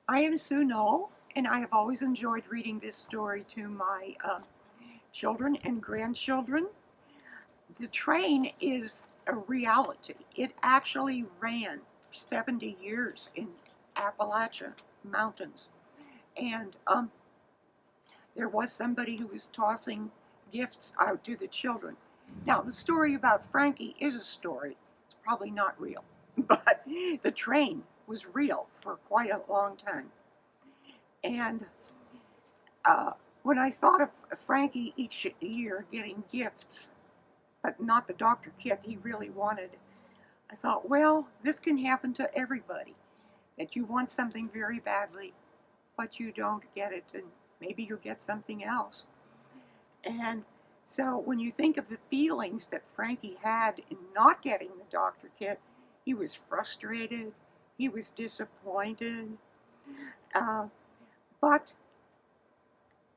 I am Sue Knoll, and I have always enjoyed reading this story to my children and grandchildren. The train is a reality. It actually ran 70 years in Appalachia Mountains. And there was somebody who was tossing gifts out to the children. Now, the story about Frankie is a story. It's probably not real, but the train was real for quite a long time. And uh, when I thought of Frankie each year getting gifts, but not the Dr. kit he really wanted, I thought, well, this can happen to everybody. That you want something very badly, but you don't get it, and maybe you'll get something else. And so when you think of the feelings that Frankie had in not getting the Dr. kit, he was frustrated, he was disappointed, uh, but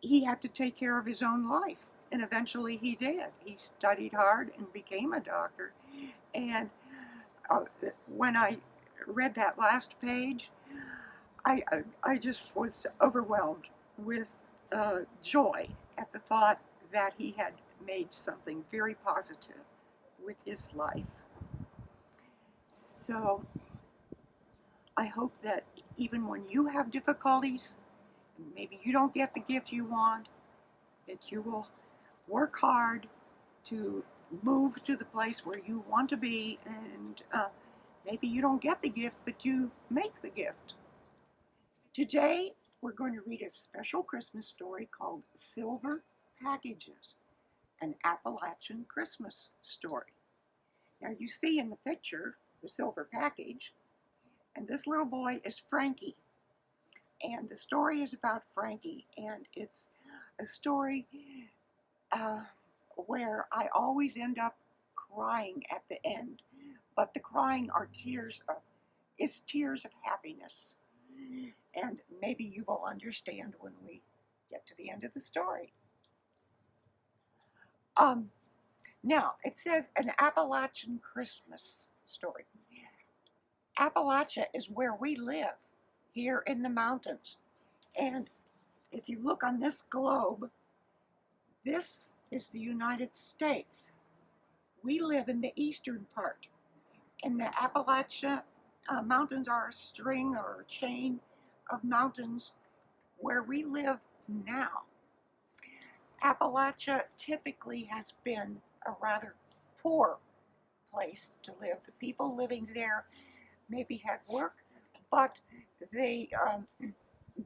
he had to take care of his own life. And eventually he did. He studied hard and became a doctor. And uh, when I read that last page, I just was overwhelmed with joy at the thought that he had made something very positive with his life. So I hope that even when you have difficulties, maybe you don't get the gift you want, that you will work hard to move to the place where you want to be, and maybe you don't get the gift, but you make the gift. Today, we're going to read a special Christmas story called Silver Packages, an Appalachian Christmas story. Now, you see in the picture the silver package, and this little boy is Frankie. And the story is about Frankie, and it's a story uh, where I always end up crying at the end, but the crying are it's tears of happiness. And maybe you will understand when we get to the end of the story. Um, Now, it says an Appalachian Christmas story. Appalachia is where we live, here in the mountains. And if you look on this globe, this is the United States. We live in the eastern part, and the Appalachia Mountains are a string or a chain of mountains where we live now. Appalachia typically has been a rather poor place to live. The people living there maybe had work, but they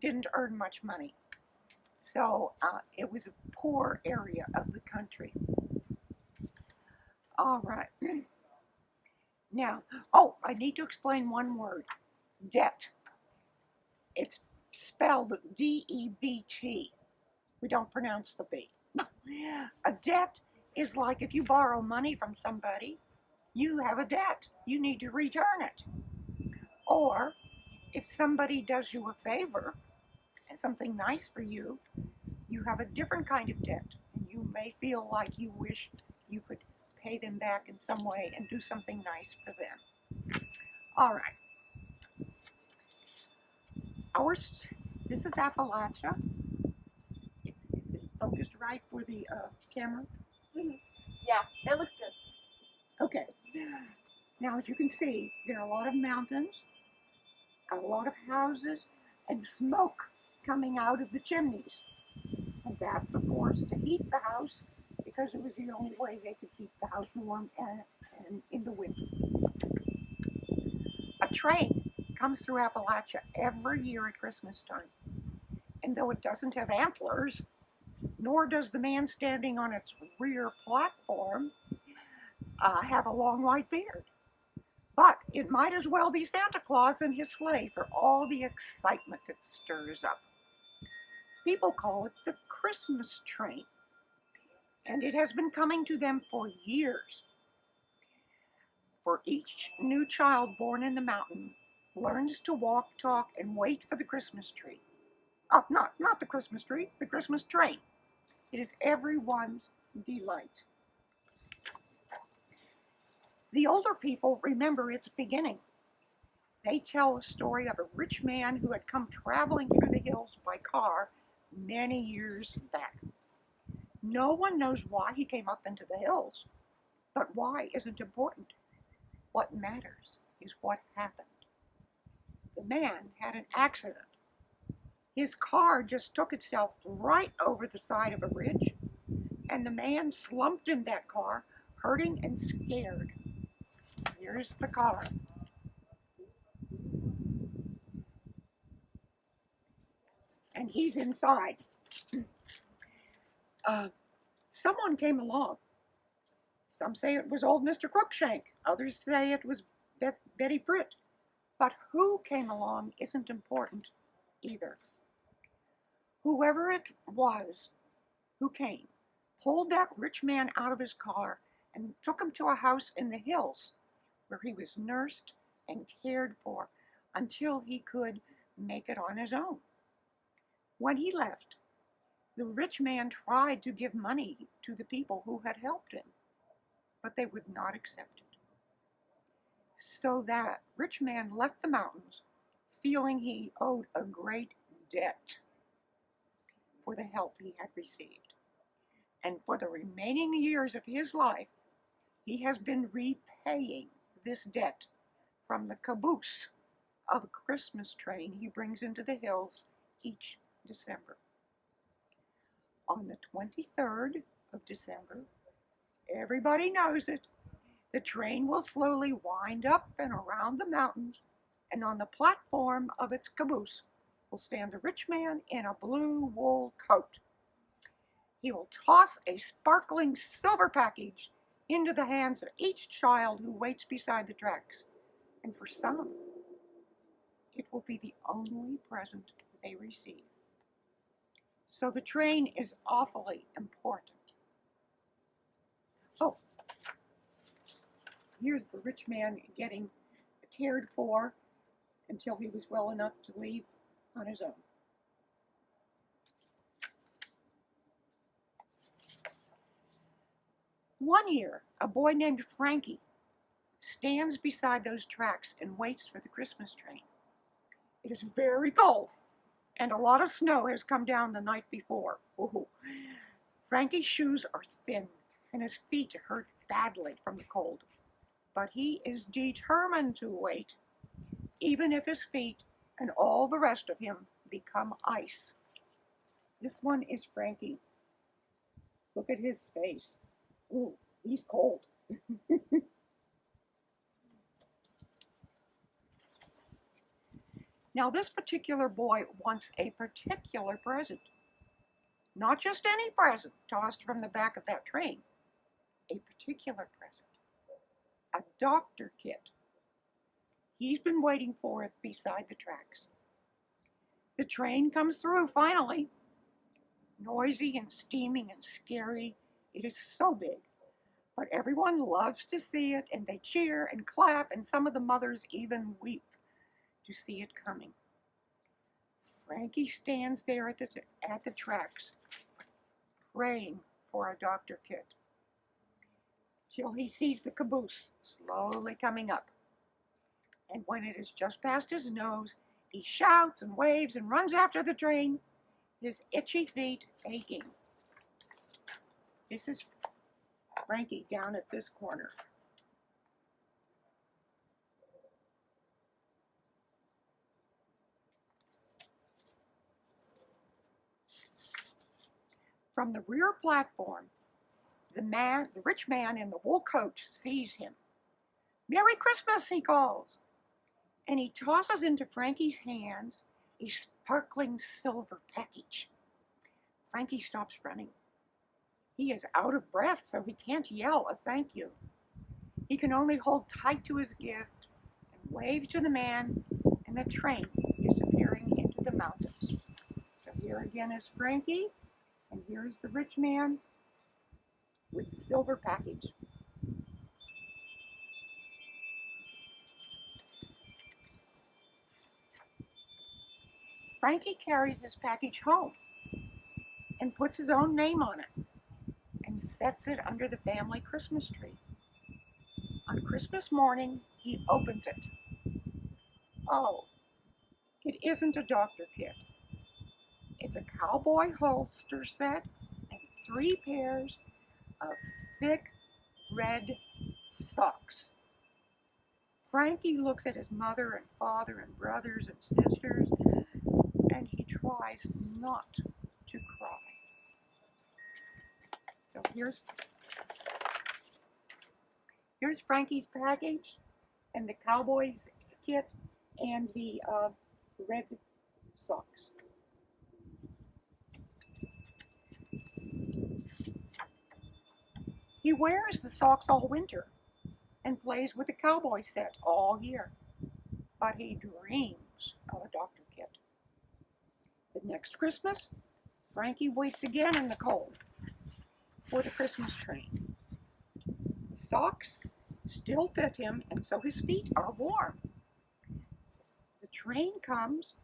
didn't earn much money. So it was a poor area of the country. All right. Now, oh, I need to explain one word, debt. It's spelled D-E-B-T. We don't pronounce the B. A debt is like if you borrow money from somebody, you have a debt. You need to return it. Or if somebody does you a favor and something nice for you, you have a different kind of debt. And you may feel like you wish you could pay them back in some way and do something nice for them. All right. This is Appalachia. Is it focused right for the camera? Mm-hmm. Yeah, it looks good. Okay. Now, as you can see, there are a lot of mountains, a lot of houses, and smoke coming out of the chimneys. And that's, of course, to heat the house because it was the only way they could keep the house warm and in the winter. A train comes through Appalachia every year at Christmas time. And though it doesn't have antlers, nor does the man standing on its rear platform have a long white beard. But it might as well be Santa Claus and his sleigh for all the excitement it stirs up. People call it the Christmas train, and it has been coming to them for years. For each new child born in the mountain learns to walk, talk, and wait for the Christmas tree. Not the Christmas tree, the Christmas train. It is everyone's delight. The older people remember its beginning. They tell a story of a rich man who had come traveling through the hills by car many years back. No one knows why he came up into the hills, but why isn't important. What matters is what happened. The man had an accident. His car just took itself right over the side of a ridge, and the man slumped in that car, hurting and scared. Here's the car. And he's inside. Someone came along. Some say it was old Mr. Crookshank. Others say it was Betty Britt. But who came along isn't important either. Whoever it was who came pulled that rich man out of his car and took him to a house in the hills where he was nursed and cared for until he could make it on his own. When he left, the rich man tried to give money to the people who had helped him, but they would not accept it. So that rich man left the mountains feeling he owed a great debt for the help he had received. And for the remaining years of his life, he has been repaying this debt from the caboose of a Christmas train he brings into the hills each December. On the 23rd of December, everybody knows it, the train will slowly wind up and around the mountains, and on the platform of its caboose will stand the rich man in a blue wool coat. He will toss a sparkling silver package into the hands of each child who waits beside the tracks, and for some, it will be the only present they receive. So the train is awfully important. Oh, here's the rich man getting cared for until he was well enough to leave on his own. One year, a boy named Frankie stands beside those tracks and waits for the Christmas train. It is very cold, and a lot of snow has come down the night before. Ooh. Frankie's shoes are thin, and his feet hurt badly from the cold. But he is determined to wait, even if his feet and all the rest of him become ice. This one is Frankie. Look at his face. Ooh, he's cold. Now, this particular boy wants a particular present. Not just any present tossed from the back of that train. A particular present. A doctor kit. He's been waiting for it beside the tracks. The train comes through finally. Noisy and steaming and scary. It is so big. But everyone loves to see it, and they cheer and clap, and some of the mothers even weep to see it coming. Frankie stands there at the tracks, praying for a doctor kit, till he sees the caboose slowly coming up. And when it is just past his nose, he shouts and waves and runs after the train, his itchy feet aching. This is Frankie down at this corner. From the rear platform, the rich man in the wool coat sees him. "Merry Christmas," he calls. And he tosses into Frankie's hands a sparkling silver package. Frankie stops running. He is out of breath, so he can't yell a thank you. He can only hold tight to his gift and wave to the man, and the train disappearing into the mountains. So here again is Frankie, and here's the rich man with the silver package. Frankie carries his package home and puts his own name on it and sets it under the family Christmas tree. On Christmas morning, he opens it. Oh, it isn't a doctor kit. It's a cowboy holster set and 3 pairs of thick red socks. Frankie looks at his mother and father and brothers and sisters, and he tries not to cry. So here's Frankie's package and the cowboy's kit and the red socks. He wears the socks all winter and plays with the cowboy set all year, but he dreams of a doctor kit. The next Christmas, Frankie waits again in the cold for the Christmas train. The socks still fit him, and so his feet are warm. The train comes,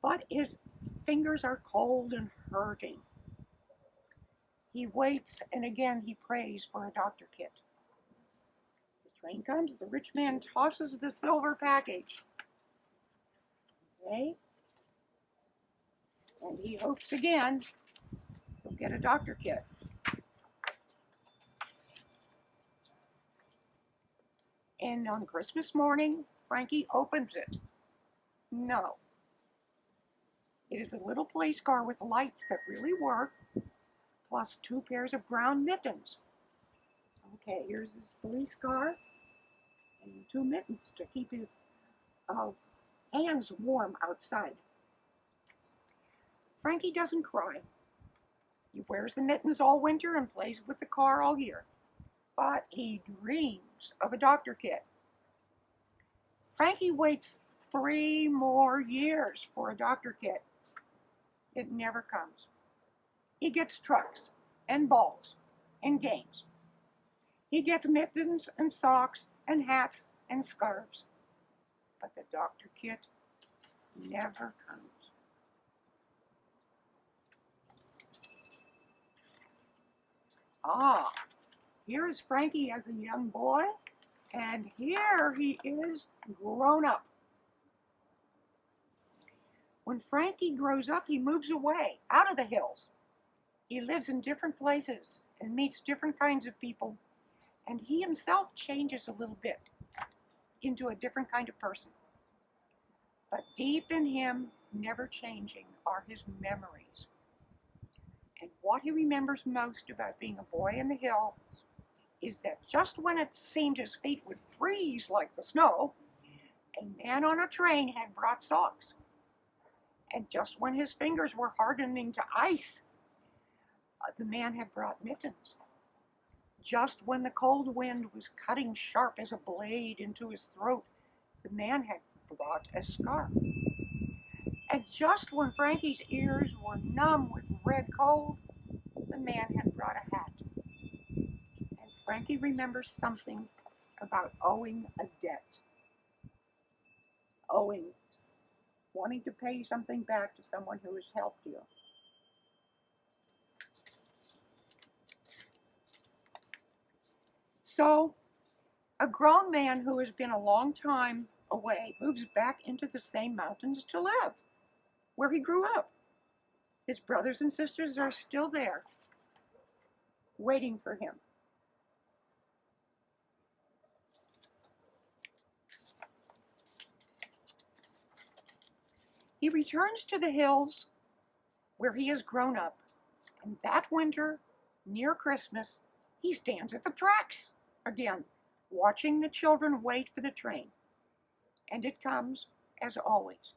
but his fingers are cold and hurting. He waits, and again he prays for a doctor kit. The train comes, the rich man tosses the silver package. Okay? And he hopes again he'll get a doctor kit. And on Christmas morning, Frankie opens it. No. It is a little police car with lights that really work, plus 2 pairs of brown mittens. Okay, here's his police car and 2 mittens to keep his hands warm outside. Frankie doesn't cry. He wears the mittens all winter and plays with the car all year. But he dreams of a doctor kit. Frankie waits 3 more years for a doctor kit. It never comes. He gets trucks and balls and games. He gets mittens and socks and hats and scarves. But the doctor kit never comes. Ah, here is Frankie as a young boy, and here he is grown up. When Frankie grows up, he moves away, out of the hills. He lives in different places and meets different kinds of people, and he himself changes a little bit into a different kind of person. But deep in him, never changing, are his memories. And what he remembers most about being a boy in the hills is that just when it seemed his feet would freeze like the snow, a man on a train had brought socks. And just when his fingers were hardening to ice, the man had brought mittens. Just when the cold wind was cutting sharp as a blade into his throat, the man had brought a scarf. And just when Frankie's ears were numb with red cold, the man had brought a hat. And Frankie remembers something about owing a debt. Owing, wanting to pay something back to someone who has helped you. So, a grown man who has been a long time away moves back into the same mountains to live, where he grew up. His brothers and sisters are still there, waiting for him. He returns to the hills where he has grown up, and that winter, near Christmas, he stands at the tracks again, watching the children wait for the train. And it comes, as always.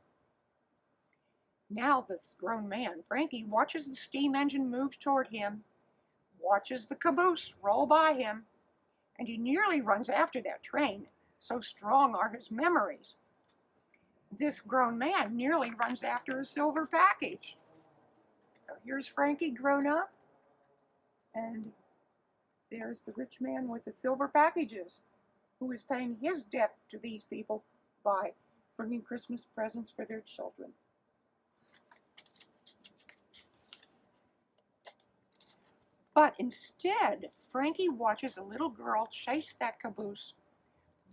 Now this grown man, Frankie, watches the steam engine move toward him, watches the caboose roll by him, and he nearly runs after that train, so strong are his memories. This grown man nearly runs after a silver package. So here's Frankie grown up, and there's the rich man with the silver packages, who is paying his debt to these people by bringing Christmas presents for their children. But instead, Frankie watches a little girl chase that caboose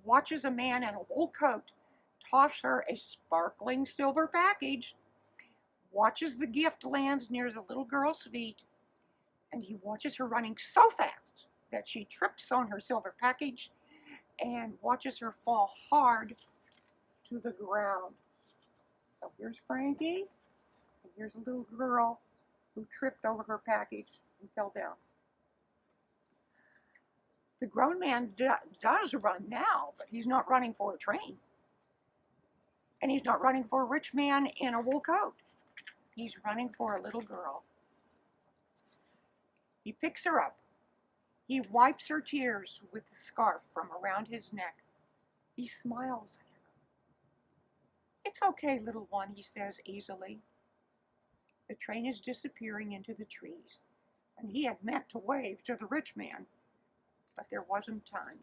watches a man in a wool coat toss her a sparkling silver package, watches the gift land near the little girl's feet, and he watches her running so fast that she trips on her silver package and watches her fall hard to the ground. So here's Frankie, and here's a little girl who tripped over her package and fell down. The grown man does run now, but he's not running for a train. And he's not running for a rich man in a wool coat. He's running for a little girl. He picks her up. He wipes her tears with the scarf from around his neck. He smiles at her. "It's okay, little one," he says easily. The train is disappearing into the trees, and he had meant to wave to the rich man, but there wasn't time.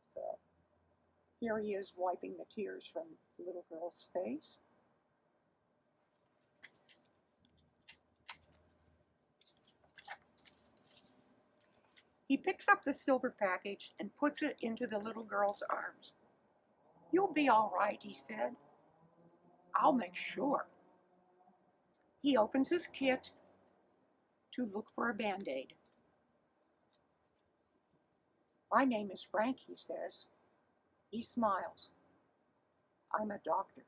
So here he is wiping the tears from the little girl's face. He picks up the silver package and puts it into the little girl's arms. "You'll be all right," he said. "I'll make sure." He opens his kit to look for a Band-Aid. "My name is Frank," he says. He smiles. "I'm a doctor."